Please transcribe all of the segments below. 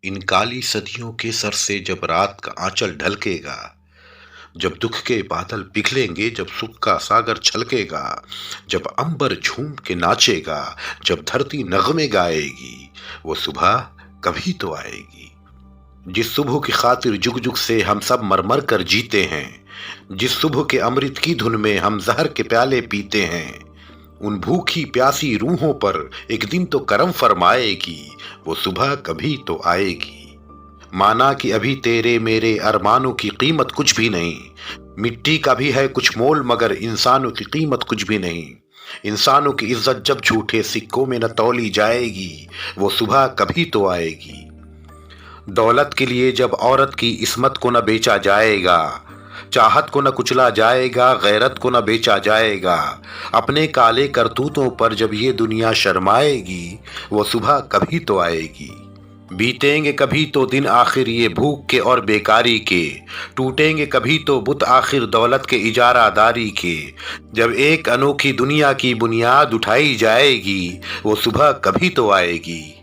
इन काली सदियों के सर से जब रात का आंचल ढलकेगा, जब दुख के बादल पिघलेंगे, जब सुख का सागर छलकेगा, जब अंबर झूम के नाचेगा, जब धरती नगमे गाएगी, वो सुबह कभी तो आएगी। जिस सुबह की खातिर जुग जुग से हम सब मर मर कर जीते हैं, जिस सुबह के अमृत की धुन में हम जहर के प्याले पीते हैं, उन भूखी प्यासी रूहों पर एक दिन तो करम फरमाएगी, वो सुबह कभी तो आएगी। माना कि अभी तेरे मेरे अरमानों की कीमत कुछ भी नहीं, मिट्टी का भी है कुछ मोल मगर इंसानों की कीमत कुछ भी नहीं। इंसानों की इज्जत जब झूठे सिक्कों में न तौली जाएगी, वो सुबह कभी तो आएगी। दौलत के लिए जब औरत की इस्मत को न बेचा जाएगा, चाहत को न कुचला जाएगा, गैरत को न बेचा जाएगा, अपने काले करतूतों पर जब ये दुनिया शर्माएगी, वो सुबह कभी तो आएगी। बीतेंगे कभी तो दिन आखिर ये भूख के और बेकारी के, टूटेंगे कभी तो बुत आखिर दौलत के इजारादारी के, जब एक अनोखी दुनिया की बुनियाद उठाई जाएगी, वो सुबह कभी तो आएगी।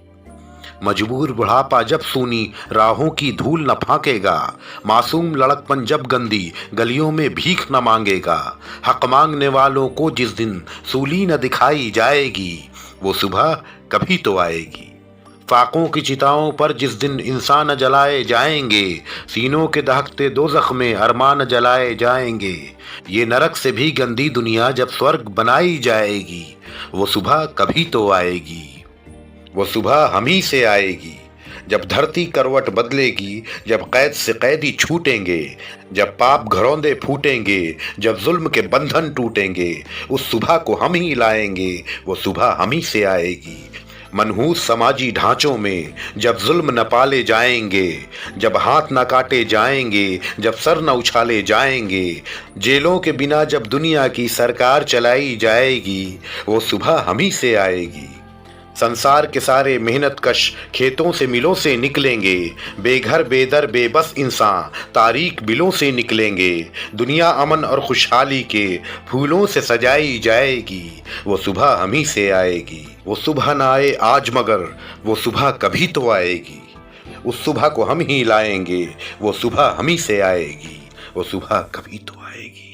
मजबूर बुढ़ापा जब सूनी राहों की धूल न फाकेगा, मासूम लड़कपन जब गंदी गलियों में भीख न मांगेगा, हक मांगने वालों को जिस दिन सूली न दिखाई जाएगी, वो सुबह कभी तो आएगी। फाकों की चिताओं पर जिस दिन इंसान जलाए जाएंगे, सीनों के दहकते दोज़ख में अरमान जलाए जाएंगे, ये नरक से भी गंदी दुनिया जब स्वर्ग बनाई जाएगी, वो सुबह कभी तो आएगी। वो सुबह हम ही से आएगी, जब धरती करवट बदलेगी, जब कैद से कैदी छूटेंगे, जब पाप घरौंदे फूटेंगे, जब जुल्म के बंधन टूटेंगे, उस सुबह को हम ही लाएंगे, वो सुबह हम ही से आएगी। मनहूस समाजी ढांचों में जब जुल्म न पाले जाएंगे, जब हाथ न काटे जाएंगे, जब सर न उछाले जाएंगे, जेलों के बिना जब दुनिया की सरकार चलाई जाएगी, वो सुबह हम ही से आएगी। संसार के सारे मेहनत कश खेतों से मिलों से निकलेंगे, बेघर बेदर बेबस इंसान तारीक बिलों से निकलेंगे, दुनिया अमन और खुशहाली के फूलों से सजाई जाएगी, वो सुबह हम ही से आएगी। वो सुबह ना आए आज मगर वो सुबह कभी तो आएगी, उस सुबह को हम ही लाएंगे, वो सुबह हम ही से आएगी, वो सुबह कभी तो आएगी।